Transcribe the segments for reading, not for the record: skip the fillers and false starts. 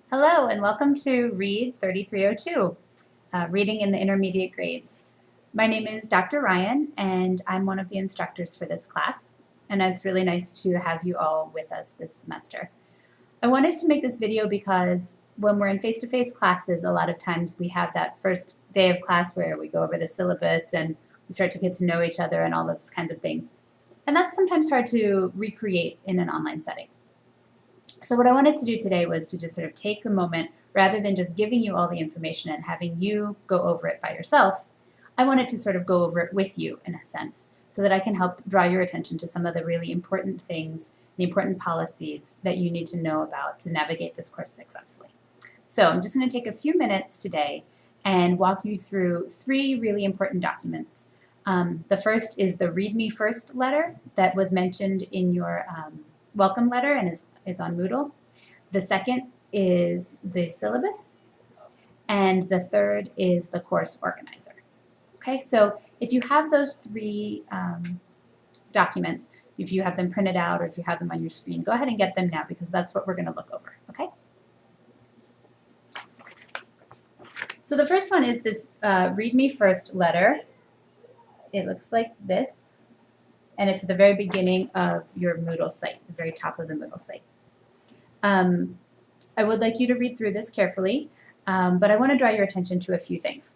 Hello and welcome to Read 3302, Reading in the Intermediate Grades. My name is Dr. Ryan and I'm one of the instructors for this class, and it's really nice to have you all with us this semester. I wanted to make this video because when we're in face-to-face classes, a lot of times we have that first day of class where we go over the syllabus and we start to get to know each other and all those kinds of things. And that's sometimes hard to recreate in an online setting. So what I wanted to do today was to just sort of take a moment, rather than just giving you all the information and having you go over it by yourself, I wanted to sort of go over it with you in a sense, so that I can help draw your attention to some of the really important things, the important policies that you need to know about to navigate this course successfully. So I'm just going to take a few minutes today and walk you through three really important documents. The first is the Read Me First letter that was mentioned in your welcome letter and is on Moodle. The second is the syllabus, and the third is the course organizer. Okay, so if you have those three documents, if you have them printed out or if you have them on your screen, go ahead and get them now because that's what we're going to look over, okay? So the first one is this Read Me First letter. It looks like this, and it's at the very beginning of your Moodle site, the very top of the Moodle site. I would like you to read through this carefully, but I want to draw your attention to a few things.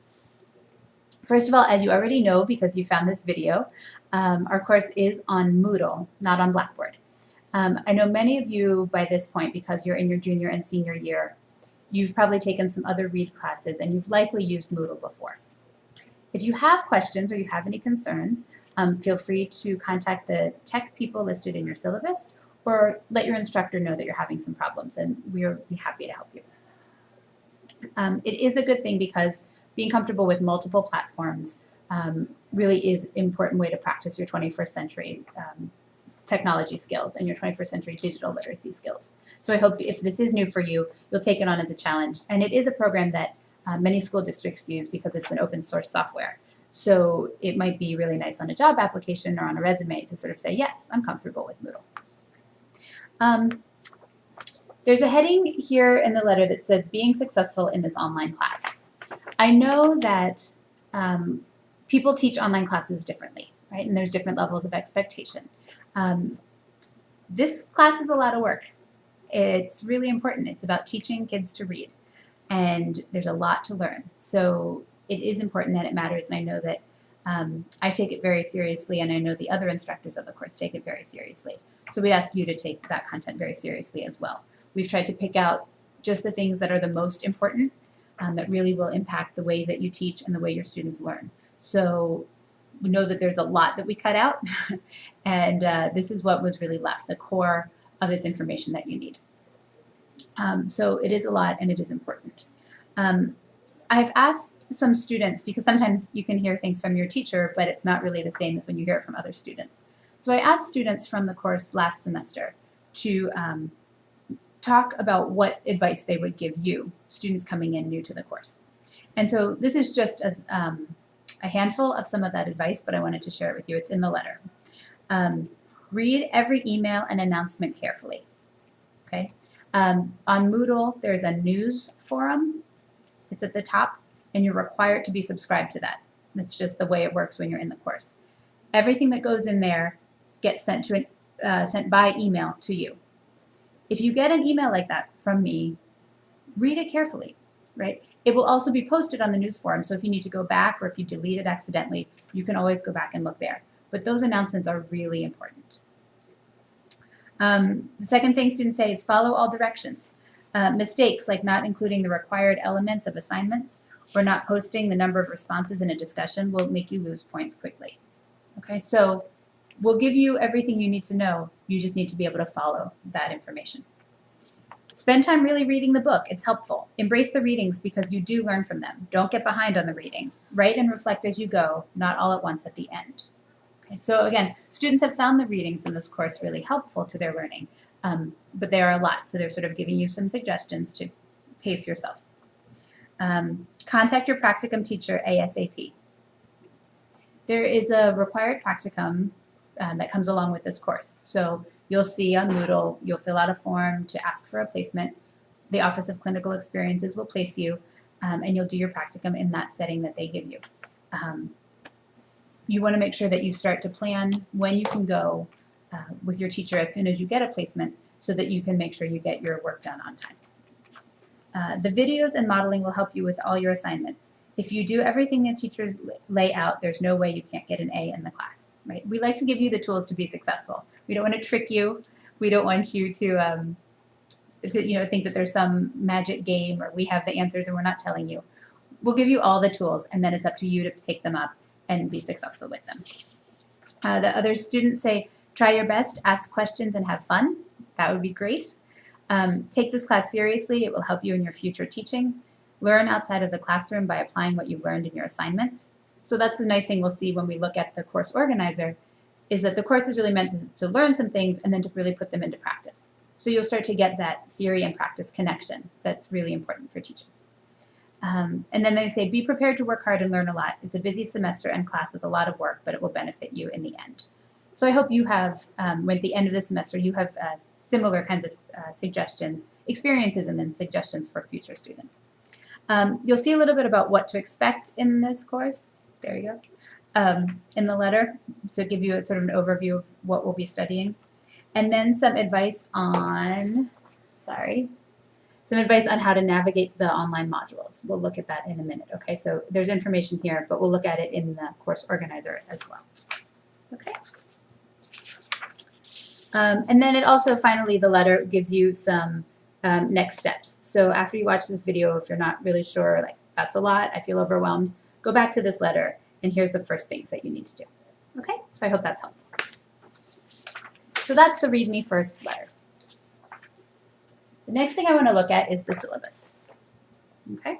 First of all, as you already know because you found this video, our course is on Moodle, not on Blackboard. I know many of you by this point, because you're in your junior and senior year, you've probably taken some other read classes and you've likely used Moodle before. If you have questions or you have any concerns, feel free to contact the tech people listed in your syllabus or let your instructor know that you're having some problems, and we'll be happy to help you. It is a good thing because being comfortable with multiple platforms really is an important way to practice your 21st century technology skills and your 21st century digital literacy skills. So I hope if this is new for you, you'll take it on as a challenge. And it is a program that many school districts use because it's an open source software. So it might be really nice on a job application or on a resume to sort of say, yes, I'm comfortable with Moodle. There's a heading here in the letter that says being successful in this online class. I know that people teach online classes differently, right? And there's different levels of expectation. This class is a lot of work. It's really important. It's about teaching kids to read, and there's a lot to learn. So it is important that it matters, and I know that I take it very seriously, and I know the other instructors of the course take it very seriously. So we ask you to take that content very seriously as well. We've tried to pick out just the things that are the most important, that really will impact the way that you teach and the way your students learn. So we know that there's a lot that we cut out, and this is what was really left, the core of this information that you need. So it is a lot and it is important. I've asked some students, because sometimes you can hear things from your teacher, but it's not really the same as when you hear it from other students. So I asked students from the course last semester to talk about what advice they would give you, students coming in new to the course. And so this is just a handful of some of that advice, but I wanted to share it with you. It's in the letter. Read every email and announcement carefully. Okay. On Moodle, there's a news forum. It's at the top, and you're required to be subscribed to that. That's just the way it works when you're in the course. Everything that goes in there gets sent by email to you. If you get an email like that from me, read it carefully, right? It will also be posted on the news forum, so if you need to go back or if you delete it accidentally, you can always go back and look there. But those announcements are really important. The second thing students say is follow all directions. Mistakes like not including the required elements of assignments or not posting the number of responses in a discussion will make you lose points quickly. Okay, so we'll give you everything you need to know. You just need to be able to follow that information. Spend time really reading the book. It's helpful. Embrace the readings because you do learn from them. Don't get behind on the reading. Write and reflect as you go, not all at once at the end. Okay, so again, students have found the readings in this course really helpful to their learning, but they are a lot. So they're sort of giving you some suggestions to pace yourself. Contact your practicum teacher ASAP. There is a required practicum that comes along with this course. So you'll see on Moodle, you'll fill out a form to ask for a placement. The Office of Clinical Experiences will place you, and you'll do your practicum in that setting that they give you. You want to make sure that you start to plan when you can go with your teacher as soon as you get a placement so that you can make sure you get your work done on time. The videos and modeling will help you with all your assignments. If you do everything the teachers lay out, there's no way you can't get an A in the class, right? We like to give you the tools to be successful. We don't want to trick you. We don't want you to think that there's some magic game or we have the answers and we're not telling you. We'll give you all the tools, and then it's up to you to take them up and be successful with them. The other students say, try your best, ask questions, and have fun. That would be great. Take this class seriously. It will help you in your future teaching. Learn outside of the classroom by applying what you've learned in your assignments. So that's the nice thing we'll see when we look at the course organizer, is that the course is really meant to learn some things and then to really put them into practice. So you'll start to get that theory and practice connection that's really important for teaching. And then they say, be prepared to work hard and learn a lot. It's a busy semester and class with a lot of work, but it will benefit you in the end. So I hope you have, at the end of the semester, you have similar kinds of suggestions, experiences, and then suggestions for future students. You'll see a little bit about what to expect in this course. There you go. In the letter, so give you a sort of an overview of what we'll be studying. And then some advice on, some advice on how to navigate the online modules. We'll look at that in a minute, okay? So there's information here, but we'll look at it in the course organizer as well. Okay. And then it also, finally, the letter gives you some next steps. So after you watch this video, if you're not really sure, like, that's a lot, I feel overwhelmed, go back to this letter, and here's the first things that you need to do. Okay? So I hope that's helpful. So that's the Read Me First letter. The next thing I want to look at is the syllabus. Okay?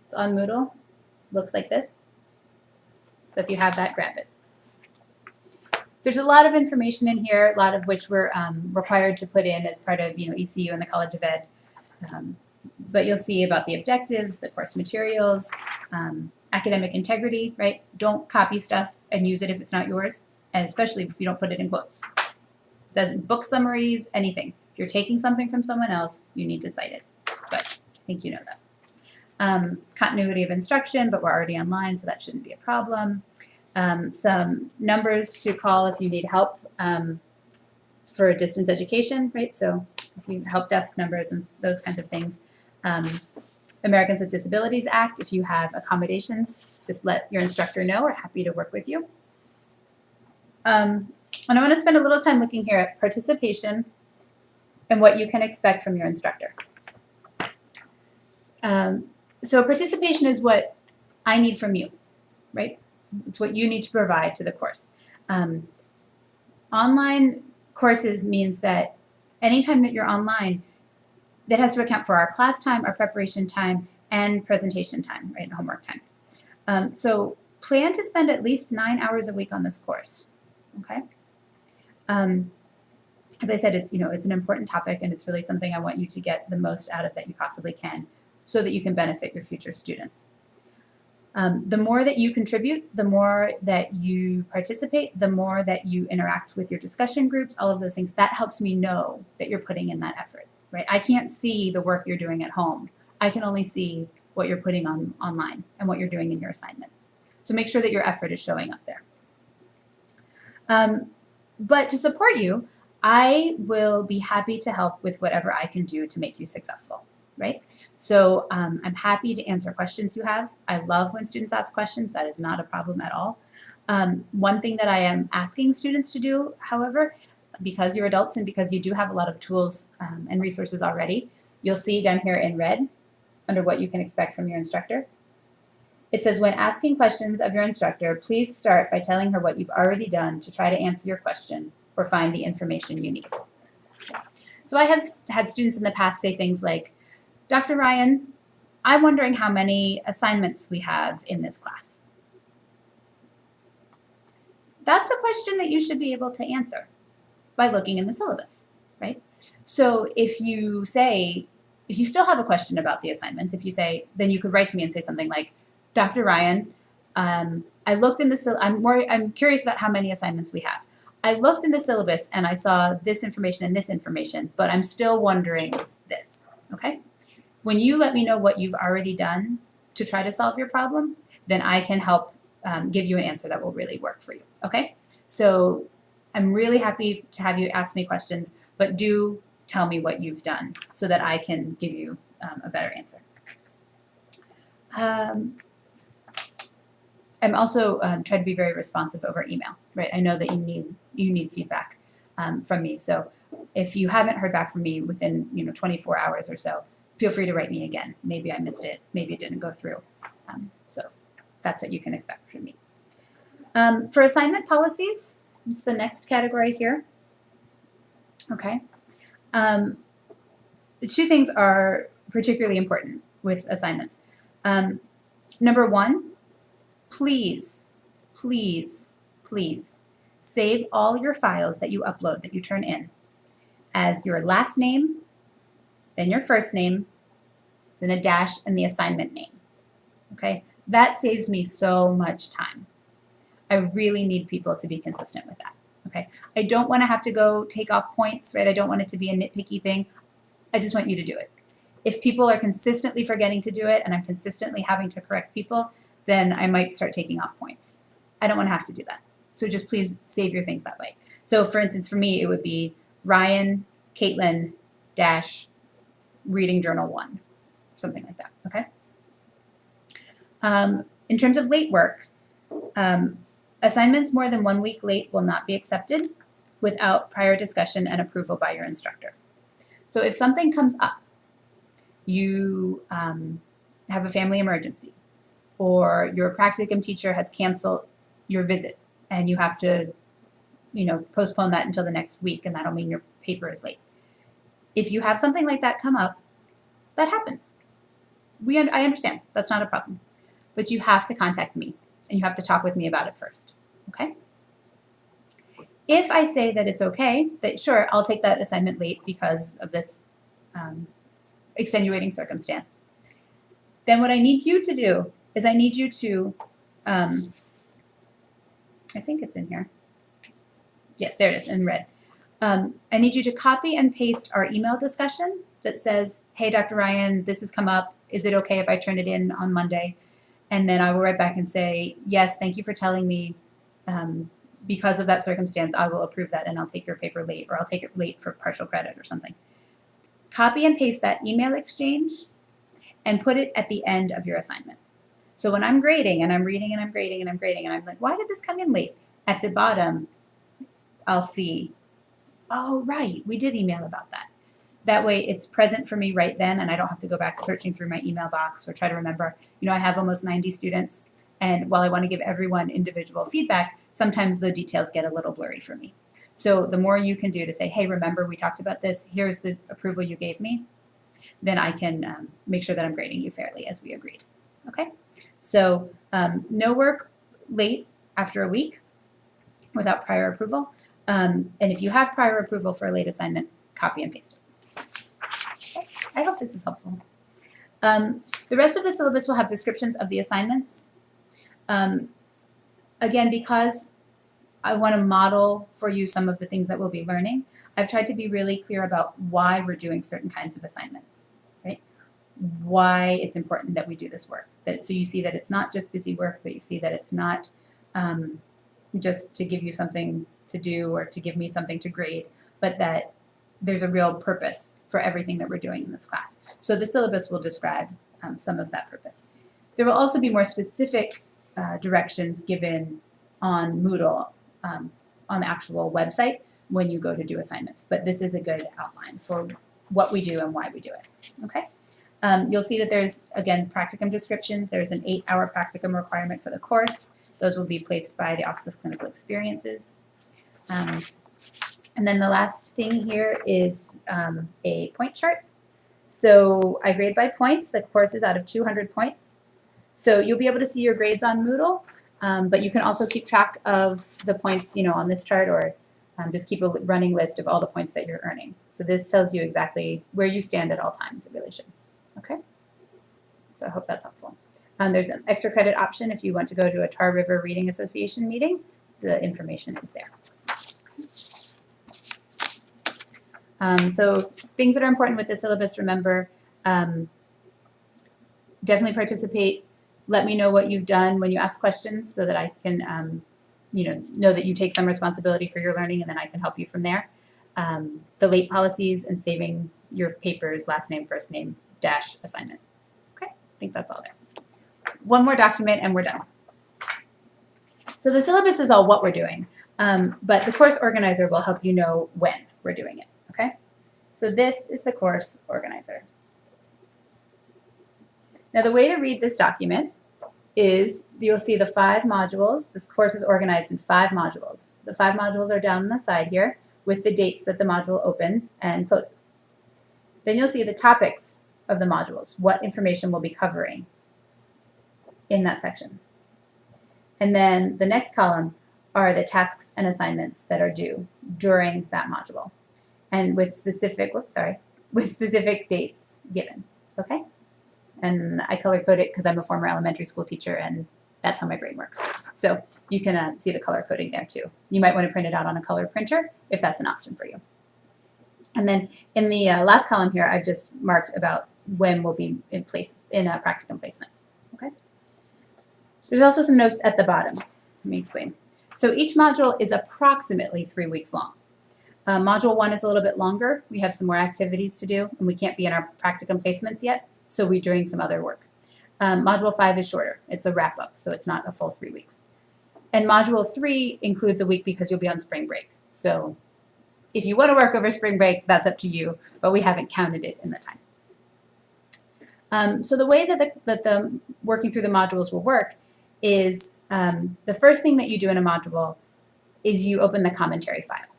It's on Moodle. Looks like this. So if you have that, grab it. There's a lot of information in here, a lot of which we're required to put in as part of ECU and the College of Ed. But you'll see about the objectives, the course materials, academic integrity, right? Don't copy stuff and use it if it's not yours, and especially if you don't put it in quotes. Book summaries, anything. If you're taking something from someone else, you need to cite it. But I think you know that. Continuity of instruction, but we're already online, so that shouldn't be a problem. Some numbers to call if you need help for distance education, right? So if you help desk numbers and those kinds of things. Americans with Disabilities Act, if you have accommodations, just let your instructor know. We're happy to work with you. And I want to spend a little time looking here at participation and what you can expect from your instructor. So participation is what I need from you, right? It's what you need to provide to the course. Online courses means that anytime that you're online, that has to account for our class time, our preparation time, and presentation time, right, and homework time. So plan to spend at least 9 hours a week on this course, okay? As I said, it's an important topic, and it's really something I want you to get the most out of that you possibly can so that you can benefit your future students. The more that you contribute, the more that you participate, the more that you interact with your discussion groups, all of those things, that helps me know that you're putting in that effort, right? I can't see the work you're doing at home. I can only see what you're putting online and what you're doing in your assignments. So make sure that your effort is showing up there. But to support you, I will be happy to help with whatever I can do to make you successful, right? So I'm happy to answer questions you have. I love when students ask questions. That is not a problem at all. One thing that I am asking students to do, however, because you're adults and because you do have a lot of tools and resources already, you'll see down here in red under what you can expect from your instructor. It says, when asking questions of your instructor, please start by telling her what you've already done to try to answer your question or find the information you need. So I have had students in the past say things like, Dr. Ryan, I'm wondering how many assignments we have in this class. That's a question that you should be able to answer by looking in the syllabus, right? So if you still have a question about the assignments, then you could write to me and say something like, Dr. Ryan, I looked in the I'm curious about how many assignments we have. I looked in the syllabus and I saw this information and this information, but I'm still wondering this, okay? When you let me know what you've already done to try to solve your problem, then I can help give you an answer that will really work for you, okay? So I'm really happy to have you ask me questions, but do tell me what you've done so that I can give you a better answer. I'm also trying to be very responsive over email, right? I know that you need feedback from me. So if you haven't heard back from me within 24 hours or so, feel free to write me again. Maybe I missed it. Maybe it didn't go through. So that's what you can expect from me. For assignment policies, it's the next category here. Okay. Two things are particularly important with assignments. Number one, please, please, please save all your files that you upload, that you turn in, as your last name, then your first name, then a dash, and the assignment name. Okay? That saves me so much time. I really need people to be consistent with that. Okay? I don't want to have to go take off points, right? I don't want it to be a nitpicky thing. I just want you to do it. If people are consistently forgetting to do it and I'm consistently having to correct people, then I might start taking off points. I don't want to have to do that. So just please save your things that way. So for instance, for me, it would be Ryan, Caitlin, dash, reading journal 1, something like that, okay? In terms of late work, assignments more than 1 week late will not be accepted without prior discussion and approval by your instructor. So if something comes up, you have a family emergency, or your practicum teacher has canceled your visit and you have to, postpone that until the next week, and that'll mean your paper is late. If you have something like that come up, that happens. I understand. That's not a problem. But you have to contact me and you have to talk with me about it first, okay? If I say that it's okay, that sure, I'll take that assignment late because of this extenuating circumstance, then what I need you to do is I need you to, I think it's in here. Yes, there it is in red. I need you to copy and paste our email discussion that says, hey, Dr. Ryan, this has come up. Is it okay if I turn it in on Monday? And then I will write back and say, yes, thank you for telling me. Because of that circumstance, I will approve that and I'll take your paper late, or I'll take it late for partial credit or something. Copy and paste that email exchange and put it at the end of your assignment. So when I'm grading and I'm reading and I'm grading and I'm grading and I'm like, why did this come in late? At the bottom, I'll see, oh, right, we did email about that. That way it's present for me right then and I don't have to go back searching through my email box or try to remember. I have almost 90 students, and while I want to give everyone individual feedback, sometimes the details get a little blurry for me. So the more you can do to say, hey, remember we talked about this, here's the approval you gave me, then I can make sure that I'm grading you fairly as we agreed. Okay? So no work late after a week without prior approval. And if you have prior approval for a late assignment, copy and paste it. Okay. I hope this is helpful. The rest of the syllabus will have descriptions of the assignments. Again, because I want to model for you some of the things that we'll be learning, I've tried to be really clear about why we're doing certain kinds of assignments, right? Why it's important that we do this work. So you see that it's not just busy work, that you see that it's not just to give you something to do or to give me something to grade, but that there's a real purpose for everything that we're doing in this class. So the syllabus will describe some of that purpose. There will also be more specific directions given on Moodle on the actual website when you go to do assignments. But this is a good outline for what we do and why we do it. Okay. You'll see that there's, again, practicum descriptions. There's an 8-hour practicum requirement for the course. Those will be placed by the Office of Clinical Experiences. And then the last thing here is a point chart. So I grade by points. The course is out of 200 points. So you'll be able to see your grades on Moodle, but you can also keep track of the points, on this chart, or just keep a running list of all the points that you're earning. So this tells you exactly where you stand at all times. It really should. Okay. So I hope that's helpful. There's an extra credit option if you want to go to a Tar River Reading Association meeting. The information is there. So things that are important with the syllabus, remember, definitely participate. Let me know what you've done when you ask questions so that I can know that you take some responsibility for your learning, and then I can help you from there. The late policies and saving your papers, last name, first name, dash assignment. Okay, I think that's all there. One more document and we're done. So the syllabus is all what we're doing, but the course organizer will help you know when we're doing it, okay? So this is the course organizer. Now the way to read this document is you'll see the 5 modules. This course is organized in 5 modules. The 5 modules are down on the side here with the dates that the module opens and closes. Then you'll see the topics of the modules, what information we'll be covering in that section. And then the next column are the tasks and assignments that are due during that module, and with specific, dates given, okay? And I color code it because I'm a former elementary school teacher and that's how my brain works. So you can see the color coding there too. You might want to print it out on a color printer if that's an option for you. And then in the last column here, I've just marked about when we'll be in practicum placements, okay? There's also some notes at the bottom. Let me explain. So each module is approximately 3 weeks long. Module 1 is a little bit longer. We have some more activities to do, and we can't be in our practicum placements yet, so we're doing some other work. Module 5 is shorter. It's a wrap-up, so it's not a full 3 weeks. And Module 3 includes a week because you'll be on spring break. So if you want to work over spring break, that's up to you, but we haven't counted it in the time. So the way that the working through the modules will work is the first thing that you do in a module is you open the commentary file,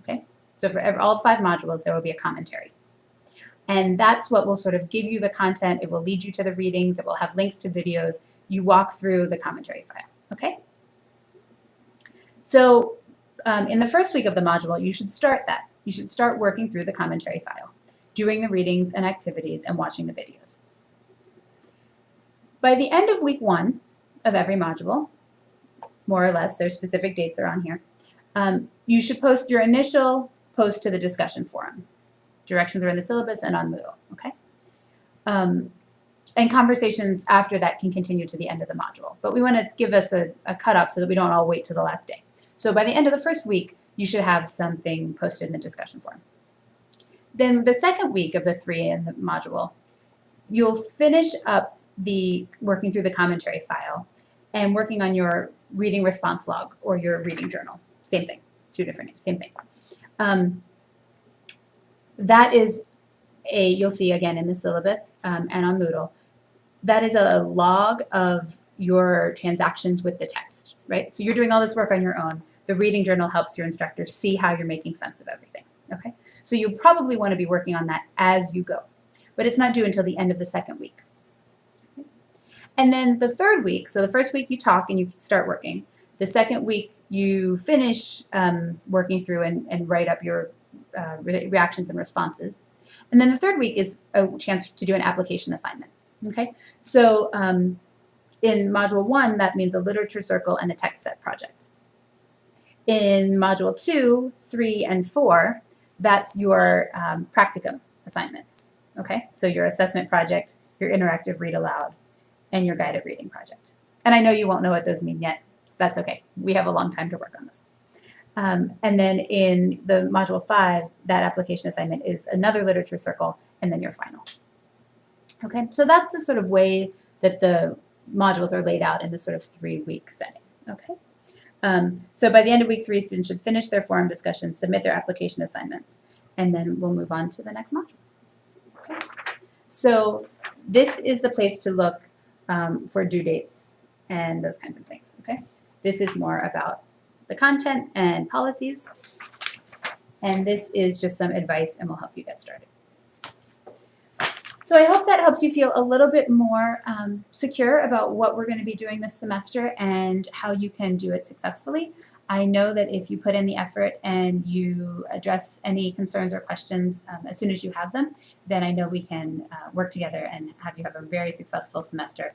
okay? So for all 5 modules, there will be a commentary. And that's what will sort of give you the content. It will lead you to the readings. It will have links to videos. You walk through the commentary file, okay? So in the first week of the module, you should start that. You should start working through the commentary file, doing the readings and activities and watching the videos. By the end of week 1 of every module, more or less, their specific dates are on here, you should post your initial post to the discussion forum. Directions are in the syllabus and on Moodle, okay? And conversations after that can continue to the end of the module. But we want to give us a cutoff so that we don't all wait to the last day. So by the end of the first week, you should have something posted in the discussion forum. Then the second week of the 3 in the module, you'll finish up the working through the commentary file and working on your reading response log or your reading journal. Same thing, 2 different names, same thing. That is you'll see again in the syllabus and on Moodle, that is a log of your transactions with the text, right? So you're doing all this work on your own. The reading journal helps your instructor see how you're making sense of everything, okay? So you probably want to be working on that as you go, but it's not due until the end of the second week. Okay? And then the third week, so the first week you talk and you start working. The second week you finish working through and write up your reactions and responses. And then the third week is a chance to do an application assignment, okay? So in Module 1, that means a literature circle and a text set project. In Module 2, 3, and 4, that's your practicum assignments, okay? So your assessment project, your interactive read aloud, and your guided reading project. And I know you won't know what those mean yet. That's okay. We have a long time to work on this. And then in the Module 5, that application assignment is another literature circle, and then your final. Okay, so that's the sort of way that the modules are laid out in this sort of 3-week setting. Okay, so by the end of week 3, students should finish their forum discussion, submit their application assignments, and then we'll move on to the next module. Okay, so this is the place to look for due dates and those kinds of things. Okay, this is more about the content and policies, and this is just some advice and will help you get started. So I hope that helps you feel a little bit more secure about what we're going to be doing this semester and how you can do it successfully. I know that if you put in the effort and you address any concerns or questions as soon as you have them, then I know we can work together and have you have a very successful semester.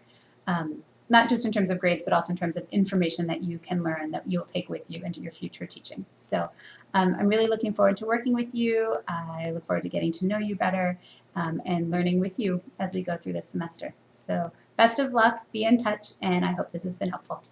Not just in terms of grades, but also in terms of information that you can learn that you'll take with you into your future teaching. So I'm really looking forward to working with you. I look forward to getting to know you better, and learning with you as we go through this semester. So best of luck, be in touch, and I hope this has been helpful.